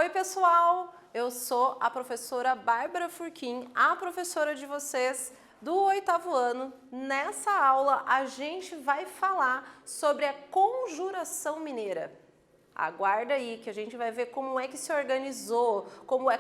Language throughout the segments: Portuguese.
Oi, pessoal! Eu sou a professora Bárbara Furquim, a professora de vocês do 8º ano. Nessa aula, a gente vai falar sobre a conjuração mineira. Aguarda aí que a gente vai ver como é que se organizou,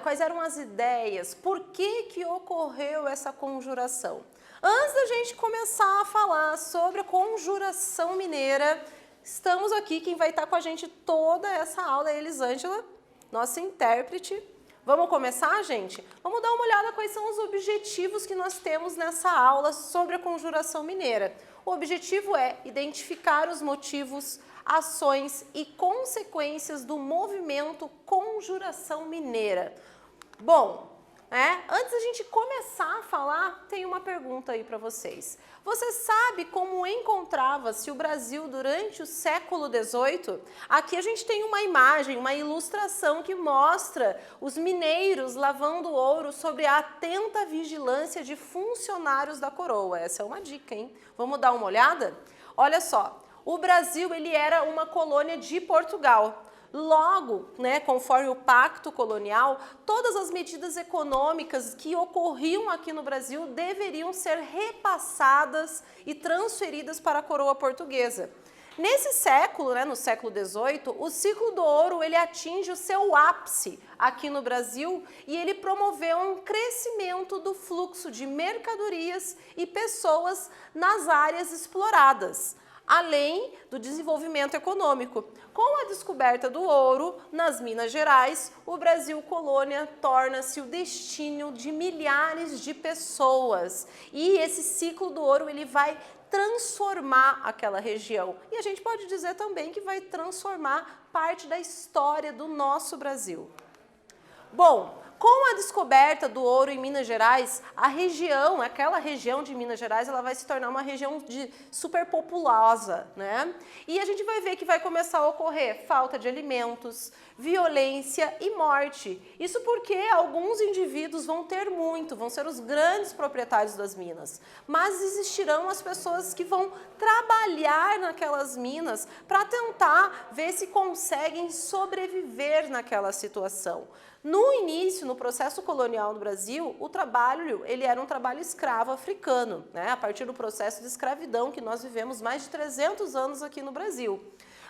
quais eram as ideias, por que ocorreu essa conjuração. Antes da gente começar a falar sobre a conjuração mineira, estamos aqui, quem vai estar com a gente toda essa aula é a Elisângela, nossa intérprete. Vamos começar, gente? Vamos dar uma olhada quais são os objetivos que nós temos nessa aula sobre a conjuração mineira. O objetivo é identificar os motivos, ações e consequências do movimento Conjuração Mineira. Bom, antes da gente começar a falar, tem uma pergunta aí para vocês. Você sabe como encontrava-se o Brasil durante o século XVIII? Aqui a gente tem uma imagem, uma ilustração que mostra os mineiros lavando ouro sob a atenta vigilância de funcionários da coroa. Essa é uma dica, hein? Vamos dar uma olhada? Olha só, o Brasil ele era uma colônia de Portugal. Logo, conforme o Pacto Colonial, todas as medidas econômicas que ocorriam aqui no Brasil deveriam ser repassadas e transferidas para a coroa portuguesa. Nesse século, no século XVIII, o ciclo do ouro ele atinge o seu ápice aqui no Brasil e ele promoveu um crescimento do fluxo de mercadorias e pessoas nas áreas exploradas, além do desenvolvimento econômico. Com a descoberta do ouro nas Minas Gerais, o Brasil colônia torna-se o destino de milhares de pessoas. E esse ciclo do ouro ele vai transformar aquela região. E a gente pode dizer também que vai transformar parte da história do nosso Brasil. Bom, com a descoberta do ouro em Minas Gerais, aquela região de Minas Gerais, ela vai se tornar uma região superpopulosa, E a gente vai ver que vai começar a ocorrer falta de alimentos, violência e morte. Isso porque alguns indivíduos vão ser os grandes proprietários das minas. Mas existirão as pessoas que vão trabalhar naquelas minas para tentar ver se conseguem sobreviver naquela situação. No início, no processo colonial no Brasil, o trabalho ele era um trabalho escravo africano, a partir do processo de escravidão que nós vivemos mais de 300 anos aqui no Brasil.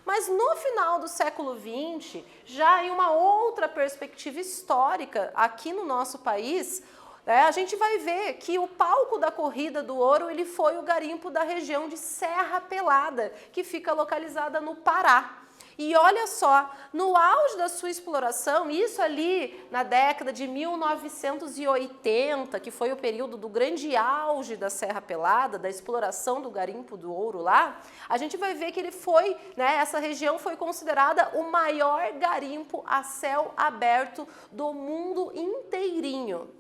Mas no final do século XX, já em uma outra perspectiva histórica aqui no nosso país, a gente vai ver que o palco da corrida do ouro ele foi o garimpo da região de Serra Pelada, que fica localizada no Pará. E olha só, no auge da sua exploração, isso ali na década de 1980, que foi o período do grande auge da Serra Pelada, da exploração do garimpo do ouro lá, a gente vai ver que ele foi, essa região foi considerada o maior garimpo a céu aberto do mundo inteirinho,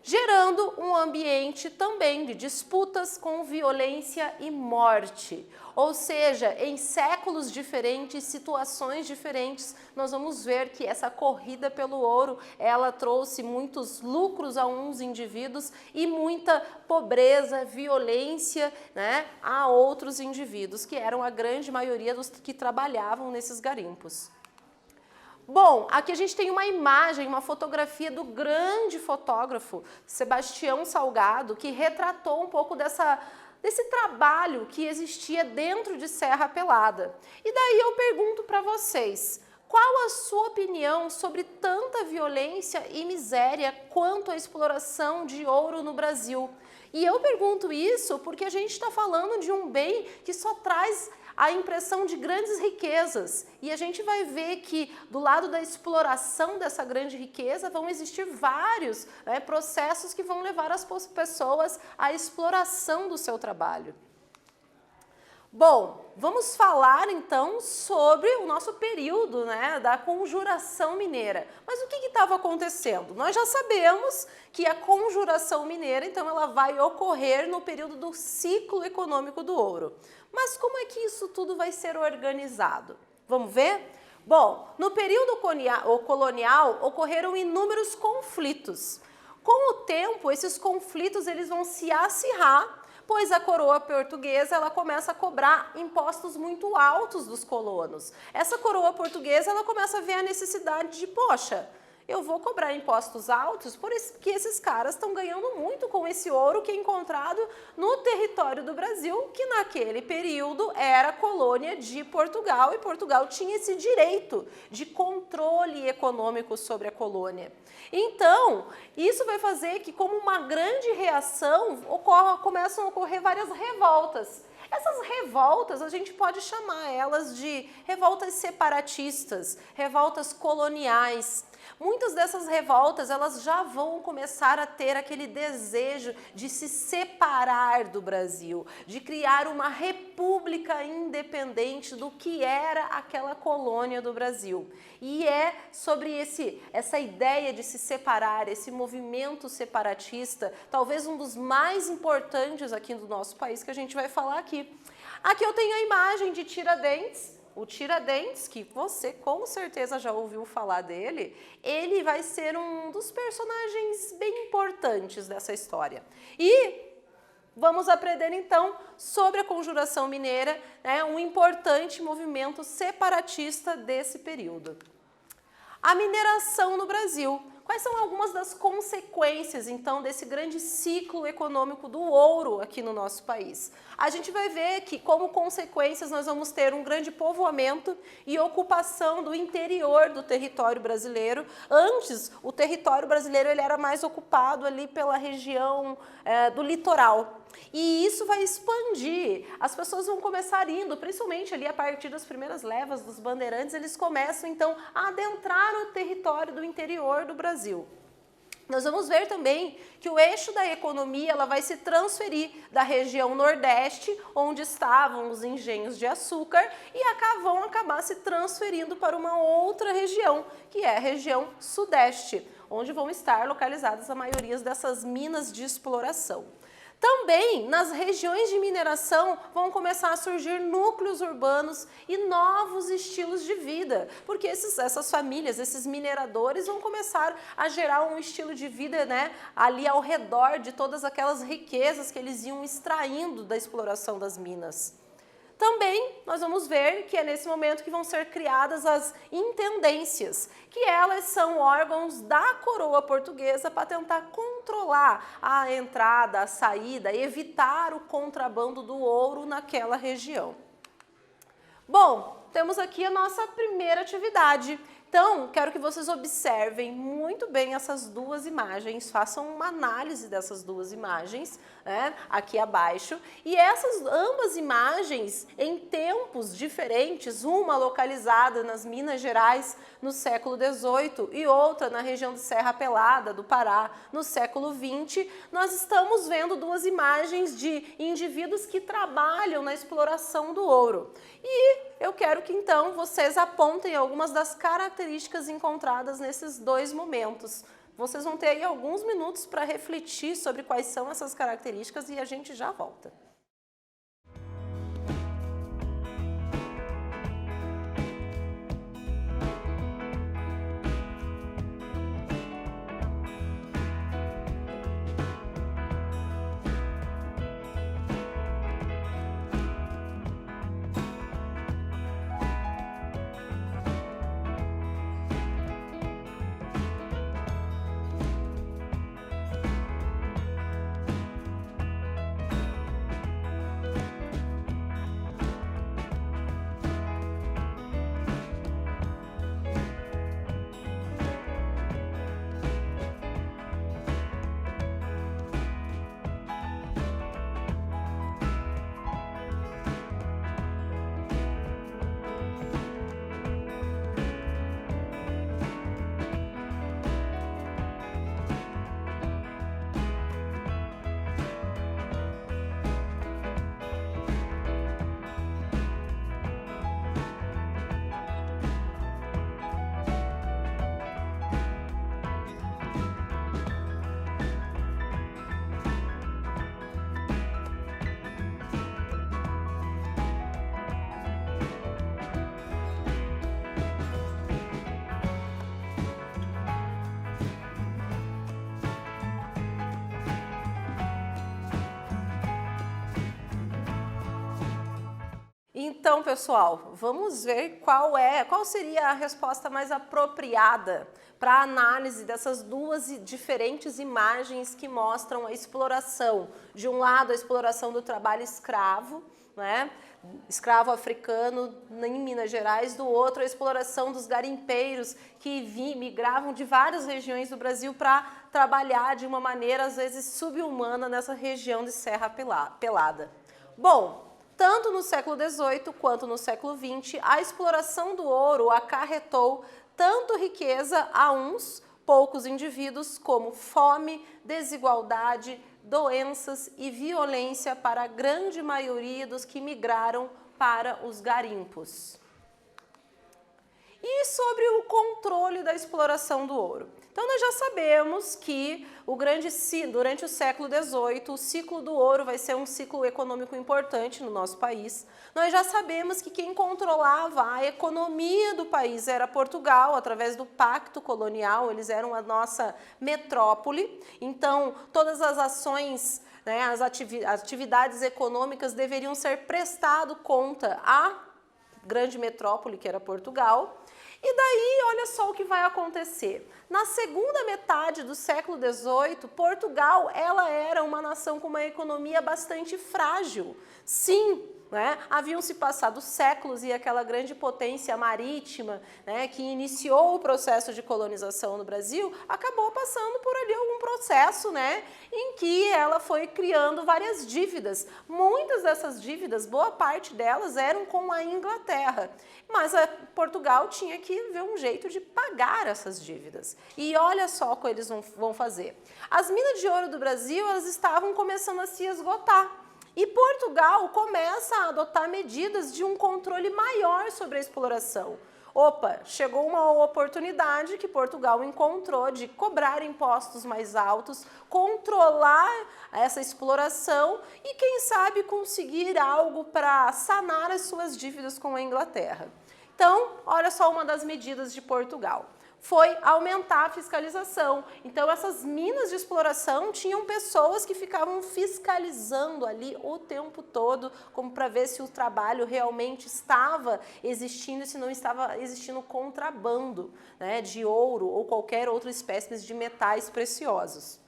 gerando um ambiente também de disputas com violência e morte. Ou seja, em séculos diferentes, situações diferentes, nós vamos ver que essa corrida pelo ouro, ela trouxe muitos lucros a uns indivíduos e muita pobreza, violência, a outros indivíduos, que eram a grande maioria dos que trabalhavam nesses garimpos. Bom, aqui a gente tem uma imagem, uma fotografia do grande fotógrafo Sebastião Salgado, que retratou um pouco desse trabalho que existia dentro de Serra Pelada. E daí eu pergunto para vocês, qual a sua opinião sobre tanta violência e miséria quanto à exploração de ouro no Brasil? E eu pergunto isso porque a gente está falando de um bem que só traz a impressão de grandes riquezas. E a gente vai ver que do lado da exploração dessa grande riqueza vão existir vários processos que vão levar as pessoas à exploração do seu trabalho. Bom, vamos falar então sobre o nosso período da conjuração mineira. Mas o que estava acontecendo? Nós já sabemos que a conjuração mineira, então, ela vai ocorrer no período do ciclo econômico do ouro. Mas como é que isso tudo vai ser organizado? Vamos ver? Bom, no período colonial ocorreram inúmeros conflitos. Com o tempo, esses conflitos eles vão se acirrar, pois a coroa portuguesa ela começa a cobrar impostos muito altos dos colonos. Essa coroa portuguesa ela começa a ver a necessidade de, poxa, eu vou cobrar impostos altos porque esses caras estão ganhando muito com esse ouro que é encontrado no território do Brasil, que naquele período era colônia de Portugal, e Portugal tinha esse direito de controle econômico sobre a colônia. Então, isso vai fazer que, como uma grande reação, começam a ocorrer várias revoltas. Essas revoltas, a gente pode chamar elas de revoltas separatistas, revoltas coloniais. Muitas dessas revoltas, elas já vão começar a ter aquele desejo de se separar do Brasil, de criar uma república independente do que era aquela colônia do Brasil. E é sobre essa ideia de se separar, esse movimento separatista, talvez um dos mais importantes aqui do nosso país, que a gente vai falar aqui. Aqui eu tenho a imagem de Tiradentes. O Tiradentes, que você com certeza já ouviu falar dele, ele vai ser um dos personagens bem importantes dessa história. E vamos aprender então sobre a Conjuração Mineira, né, um importante movimento separatista desse período. A mineração no Brasil. Quais são algumas das consequências, então, desse grande ciclo econômico do ouro aqui no nosso país? A gente vai ver que, como consequências, nós vamos ter um grande povoamento e ocupação do interior do território brasileiro. Antes, o território brasileiro ele era mais ocupado ali pela região do litoral. E isso vai expandir, as pessoas vão começar indo, principalmente ali a partir das primeiras levas dos bandeirantes, eles começam então a adentrar o território do interior do Brasil. Nós vamos ver também que o eixo da economia ela vai se transferir da região nordeste, onde estavam os engenhos de açúcar, e vão acabar se transferindo para uma outra região, que é a região sudeste, onde vão estar localizadas a maioria dessas minas de exploração. Também, nas regiões de mineração, vão começar a surgir núcleos urbanos e novos estilos de vida, porque essas famílias, esses mineradores vão começar a gerar um estilo de vida, né, ali ao redor de todas aquelas riquezas que eles iam extraindo da exploração das minas. Também nós vamos ver que é nesse momento que vão ser criadas as intendências, que elas são órgãos da coroa portuguesa para tentar controlar a entrada, a saída, evitar o contrabando do ouro naquela região. Bom, temos aqui a nossa primeira atividade. Então, quero que vocês observem muito bem essas duas imagens, façam uma análise dessas duas imagens, né, aqui abaixo. E essas ambas imagens, em tempos diferentes, uma localizada nas Minas Gerais no século XVIII e outra na região de Serra Pelada, do Pará, no século XX, nós estamos vendo duas imagens de indivíduos que trabalham na exploração do ouro. E eu quero que então vocês apontem algumas das características encontradas nesses dois momentos. Vocês vão ter aí alguns minutos para refletir sobre quais são essas características e a gente já volta. Então, pessoal, vamos ver qual seria a resposta mais apropriada para a análise dessas duas diferentes imagens que mostram a exploração. De um lado, a exploração do trabalho escravo, né? Escravo africano em Minas Gerais, do outro a exploração dos garimpeiros que migravam de várias regiões do Brasil para trabalhar de uma maneira às vezes subhumana nessa região de Serra Pelada. Bom, tanto no século XVIII quanto no século XX, a exploração do ouro acarretou tanto riqueza a uns poucos indivíduos como fome, desigualdade, doenças e violência para a grande maioria dos que migraram para os garimpos. E sobre o controle da exploração do ouro? Então, nós já sabemos que durante o século XVIII, o ciclo do ouro vai ser um ciclo econômico importante no nosso país. Nós já sabemos que quem controlava a economia do país era Portugal, através do Pacto Colonial, eles eram a nossa metrópole. Então, todas as ações, né, as atividades econômicas deveriam ser prestado conta à grande metrópole, que era Portugal. E daí, olha só o que vai acontecer. Na segunda metade do século XVIII, Portugal ela era uma nação com uma economia bastante frágil. Sim, né? Haviam se passado séculos e aquela grande potência marítima, né, que iniciou o processo de colonização no Brasil, acabou passando por ali algum processo, né, em que ela foi criando várias dívidas. Muitas dessas dívidas, boa parte delas, eram com a Inglaterra. Mas Portugal tinha que ver um jeito de pagar essas dívidas. E olha só o que eles vão fazer. As minas de ouro do Brasil, elas estavam começando a se esgotar. E Portugal começa a adotar medidas de um controle maior sobre a exploração. Opa, chegou uma oportunidade que Portugal encontrou de cobrar impostos mais altos, controlar essa exploração e, quem sabe, conseguir algo para sanar as suas dívidas com a Inglaterra. Então, olha só uma das medidas de Portugal. Foi aumentar a fiscalização. Então, essas minas de exploração tinham pessoas que ficavam fiscalizando ali o tempo todo, como para ver se o trabalho realmente estava existindo e se não estava existindo contrabando, né, de ouro ou qualquer outra espécie de metais preciosos.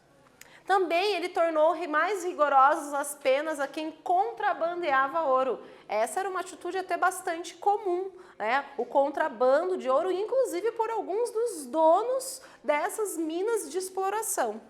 Também ele tornou mais rigorosas as penas a quem contrabandeava ouro. Essa era uma atitude até bastante comum, né? O contrabando de ouro, inclusive por alguns dos donos dessas minas de exploração.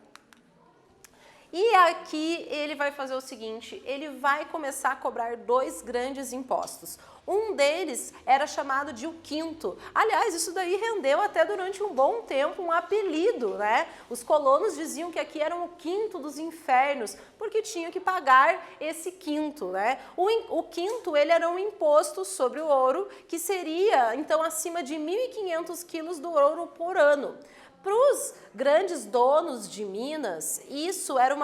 E aqui ele vai fazer o seguinte, ele vai começar a cobrar dois grandes impostos. Um deles era chamado de o quinto. Aliás, isso daí rendeu até durante um bom tempo um apelido, né? Os colonos diziam que aqui era o quinto dos infernos, porque tinham que pagar esse quinto, né? O quinto, ele era um imposto sobre o ouro, que seria, então, acima de 1.500 quilos do ouro por ano. Para os grandes donos de minas, isso era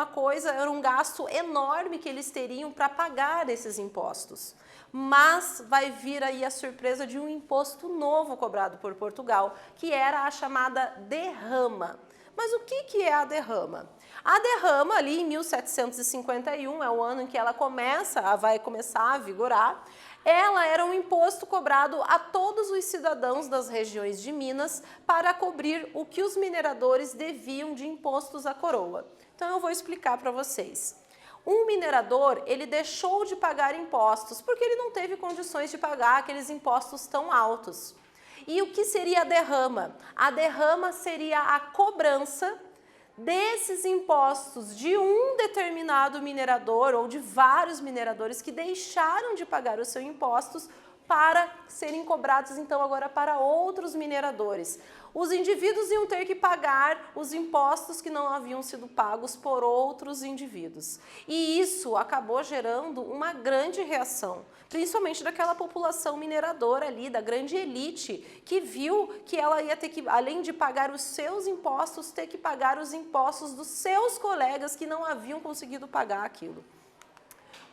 era um gasto enorme que eles teriam para pagar esses impostos. Mas vai vir aí a surpresa de um imposto novo cobrado por Portugal, que era a chamada derrama. Mas o que é a derrama? A derrama ali em 1751, é o ano em que ela vai começar a vigorar. Ela era um imposto cobrado a todos os cidadãos das regiões de Minas para cobrir o que os mineradores deviam de impostos à coroa. Então eu vou explicar para vocês. Um minerador, ele deixou de pagar impostos porque ele não teve condições de pagar aqueles impostos tão altos. E o que seria a derrama? A derrama seria a cobrança desses impostos de um determinado minerador ou de vários mineradores que deixaram de pagar os seus impostos para serem cobrados então agora para outros mineradores. Os indivíduos iam ter que pagar os impostos que não haviam sido pagos por outros indivíduos. E isso acabou gerando uma grande reação, principalmente daquela população mineradora ali, da grande elite, que viu que ela ia ter que, além de pagar os seus impostos, ter que pagar os impostos dos seus colegas que não haviam conseguido pagar aquilo.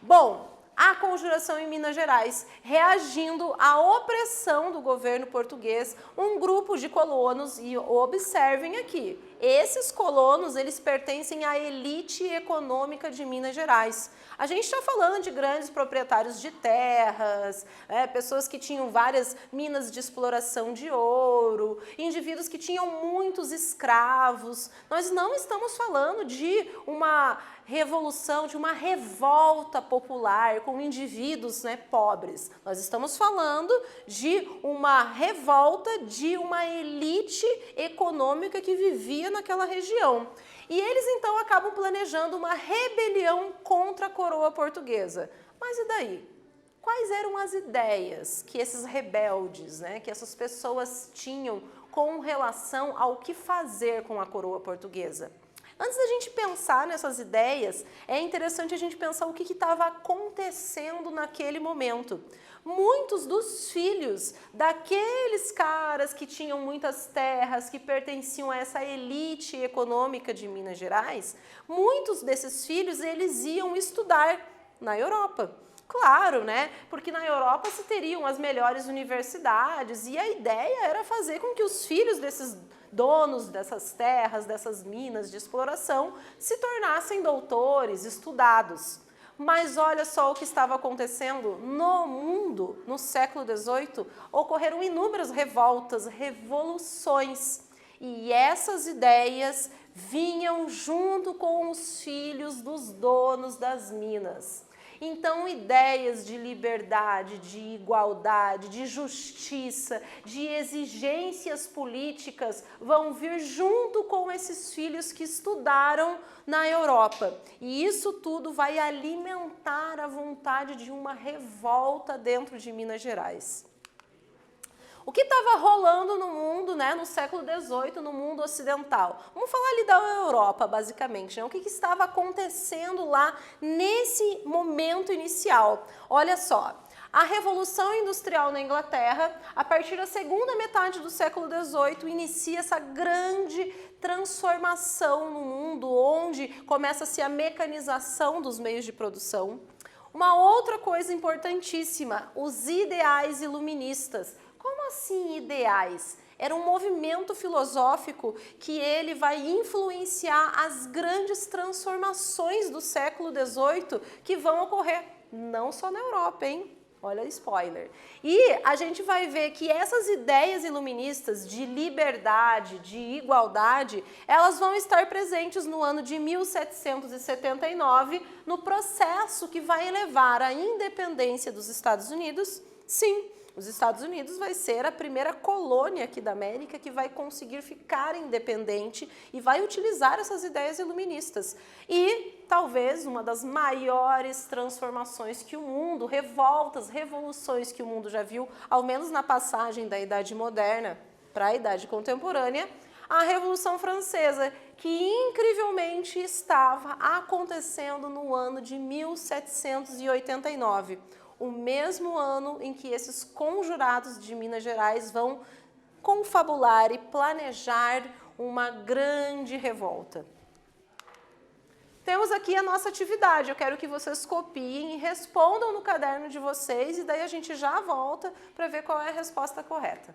Bom, a Conjuração em Minas Gerais, reagindo à opressão do governo português, um grupo de colonos, e observem aqui, esses colonos, eles pertencem à elite econômica de Minas Gerais. A gente está falando de grandes proprietários de terras, pessoas que tinham várias minas de exploração de ouro, indivíduos que tinham muitos escravos. Nós não estamos falando de uma revolução, de uma revolta popular com indivíduos pobres. Nós estamos falando de uma revolta de uma elite econômica que vivia naquela região. E eles então acabam planejando uma rebelião contra a coroa portuguesa. Mas e daí? Quais eram as ideias que esses rebeldes, que essas pessoas tinham com relação ao que fazer com a coroa portuguesa? Antes da gente pensar nessas ideias, é interessante a gente pensar o que estava acontecendo naquele momento. Muitos dos filhos daqueles caras que tinham muitas terras, que pertenciam a essa elite econômica de Minas Gerais, muitos desses filhos eles iam estudar na Europa. Claro, porque na Europa se teriam as melhores universidades e a ideia era fazer com que os filhos desses donos dessas terras, dessas minas de exploração, se tornassem doutores, estudados. Mas olha só o que estava acontecendo no mundo no século XVIII. Ocorreram inúmeras revoltas, revoluções. E essas ideias vinham junto com os filhos dos donos das minas. Então, ideias de liberdade, de igualdade, de justiça, de exigências políticas vão vir junto com esses filhos que estudaram na Europa. E isso tudo vai alimentar a vontade de uma revolta dentro de Minas Gerais. O que estava rolando no mundo, no século XVIII, no mundo ocidental? Vamos falar ali da Europa, basicamente. O que estava acontecendo lá nesse momento inicial? Olha só, a Revolução Industrial na Inglaterra, a partir da segunda metade do século XVIII, inicia essa grande transformação no mundo, onde começa-se a mecanização dos meios de produção. Uma outra coisa importantíssima, os ideais iluministas. Como assim ideais? Era um movimento filosófico que ele vai influenciar as grandes transformações do século XVIII que vão ocorrer não só na Europa, hein? Olha, spoiler. E a gente vai ver que essas ideias iluministas de liberdade, de igualdade, elas vão estar presentes no ano de 1779, no processo que vai levar à independência dos Estados Unidos. Sim, os Estados Unidos vai ser a primeira colônia aqui da América que vai conseguir ficar independente e vai utilizar essas ideias iluministas. E talvez uma das maiores transformações que o mundo, revoltas, revoluções que o mundo já viu, ao menos na passagem da Idade Moderna para a Idade Contemporânea, a Revolução Francesa, que incrivelmente estava acontecendo no ano de 1789. O mesmo ano em que esses conjurados de Minas Gerais vão confabular e planejar uma grande revolta. Temos aqui a nossa atividade, eu quero que vocês copiem e respondam no caderno de vocês e daí a gente já volta para ver qual é a resposta correta.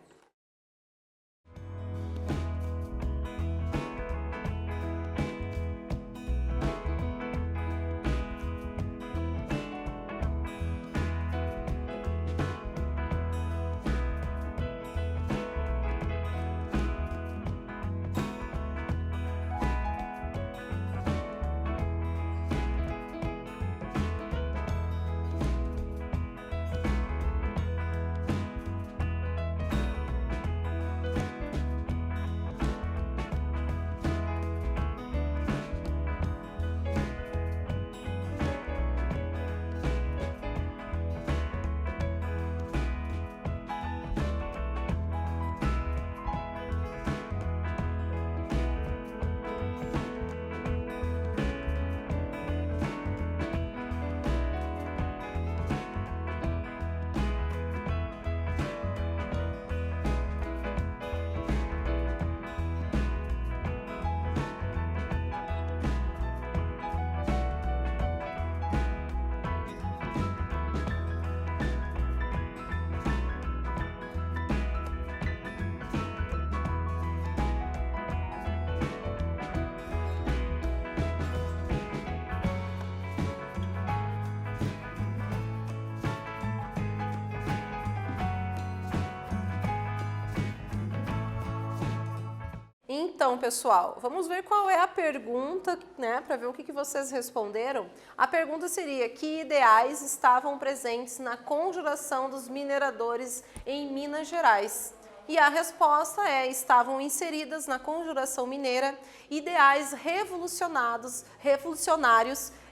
Então, pessoal, vamos ver qual é a pergunta, né, para ver o que vocês responderam. A pergunta seria: que ideais estavam presentes na conjuração dos mineradores em Minas Gerais? E a resposta é: estavam inseridas na conjuração mineira ideais revolucionários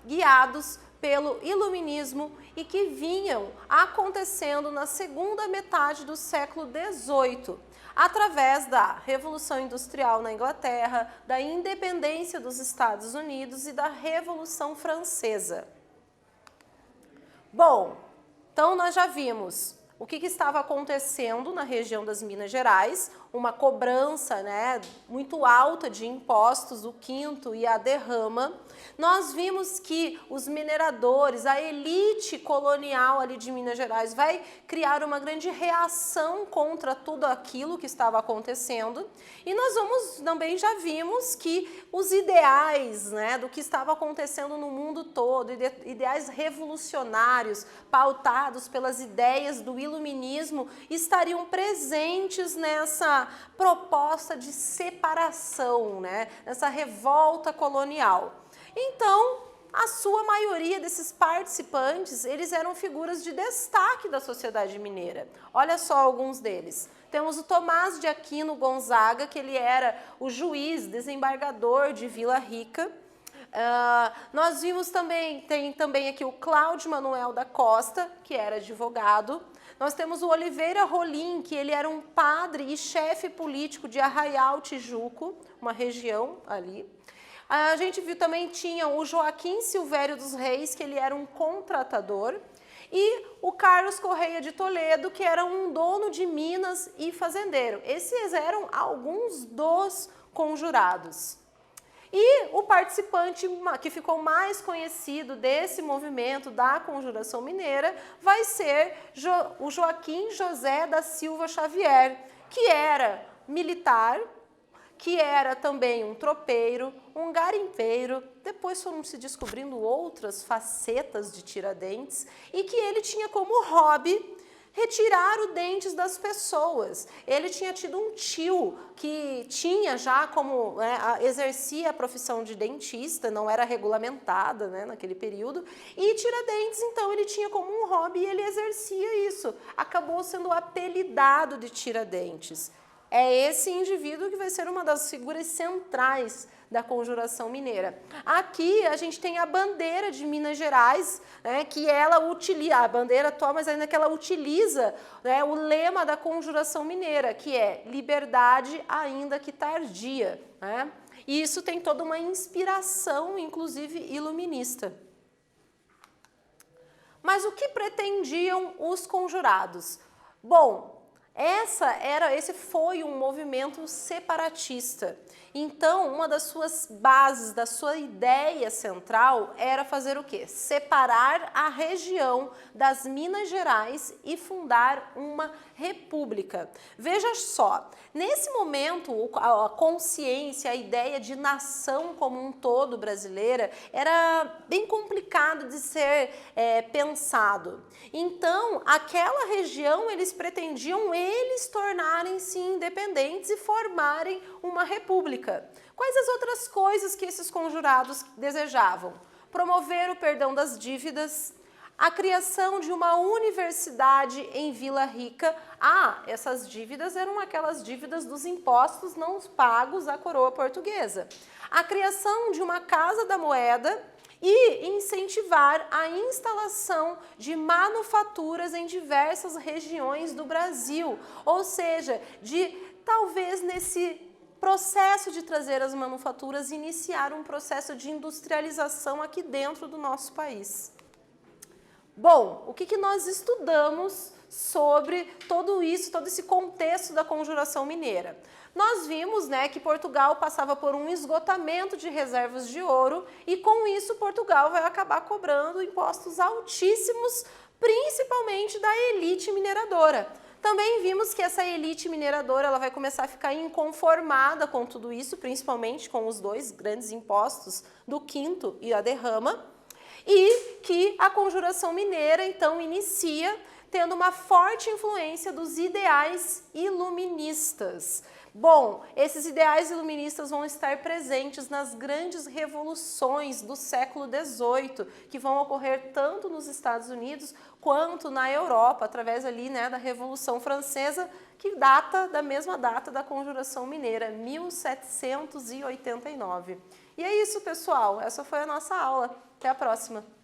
guiados pelo iluminismo e que vinham acontecendo na segunda metade do século XVIII, através da Revolução Industrial na Inglaterra, da independência dos Estados Unidos e da Revolução Francesa. Bom, então nós já vimos o que estava acontecendo na região das Minas Gerais, uma cobrança, né, muito alta de impostos, o quinto e a derrama. Nós vimos que os mineradores, a elite colonial ali de Minas Gerais vai criar uma grande reação contra tudo aquilo que estava acontecendo. E nós também já vimos que os ideais, né, do que estava acontecendo no mundo todo, ideais revolucionários, pautados pelas ideias do iluminismo, estariam presentes nessa proposta de separação, né, nessa revolta colonial. Então, a sua maioria desses participantes, eles eram figuras de destaque da sociedade mineira. Olha só alguns deles. Temos o Tomás de Aquino Gonzaga, que ele era o juiz, desembargador de Vila Rica. Nós vimos tem também aqui o Cláudio Manuel da Costa, que era advogado. Nós temos o Oliveira Rolim, que ele era um padre e chefe político de Arraial Tijuco, uma região ali. A gente viu também tinha o Joaquim Silvério dos Reis, que ele era um contratador, e o Carlos Correia de Toledo, que era um dono de minas e fazendeiro. Esses eram alguns dos conjurados. E o participante que ficou mais conhecido desse movimento da conjuração mineira vai ser o Joaquim José da Silva Xavier, que era militar, que era também um tropeiro, um garimpeiro, depois foram se descobrindo outras facetas de Tiradentes, e que ele tinha como hobby retirar os dentes das pessoas. Ele tinha tido um tio que tinha já como, né, exercia a profissão de dentista, não era regulamentada, né, naquele período, e Tiradentes, então, ele tinha como um hobby e ele exercia isso. Acabou sendo apelidado de Tiradentes. É esse indivíduo que vai ser uma das figuras centrais da conjuração mineira. Aqui a gente tem a bandeira de Minas Gerais, né, que ela utiliza, a bandeira atual, mas ainda que ela utiliza, né, o lema da conjuração mineira, que é liberdade ainda que tardia, né? E isso tem toda uma inspiração, inclusive iluminista. Mas o que pretendiam os conjurados? Bom, esse foi um movimento separatista. Então, uma das suas bases, da sua ideia central, era fazer o quê? Separar a região das Minas Gerais e fundar uma república. Veja só, nesse momento, a consciência, a ideia de nação como um todo brasileira era bem complicado de ser pensado. Então, aquela região, eles pretendiam tornarem-se independentes e formarem uma república. Quais as outras coisas que esses conjurados desejavam? Promover o perdão das dívidas, a criação de uma universidade em Vila Rica. Essas dívidas eram aquelas dívidas dos impostos não pagos à coroa portuguesa. A criação de uma Casa da Moeda e incentivar a instalação de manufaturas em diversas regiões do Brasil, ou seja, talvez nesse processo de trazer as manufaturas, iniciar um processo de industrialização aqui dentro do nosso país. Bom, o que nós estudamos sobre todo isso, todo esse contexto da conjuração mineira? Nós vimos, né, que Portugal passava por um esgotamento de reservas de ouro e com isso Portugal vai acabar cobrando impostos altíssimos, principalmente da elite mineradora. Também vimos que essa elite mineradora ela vai começar a ficar inconformada com tudo isso, principalmente com os dois grandes impostos do quinto e a derrama, e que a conjuração mineira então inicia tendo uma forte influência dos ideais iluministas. Bom, esses ideais iluministas vão estar presentes nas grandes revoluções do século XVIII, que vão ocorrer tanto nos Estados Unidos quanto na Europa, através ali, né, da Revolução Francesa, que data da mesma data da Conjuração Mineira, 1789. E é isso, pessoal. Essa foi a nossa aula. Até a próxima!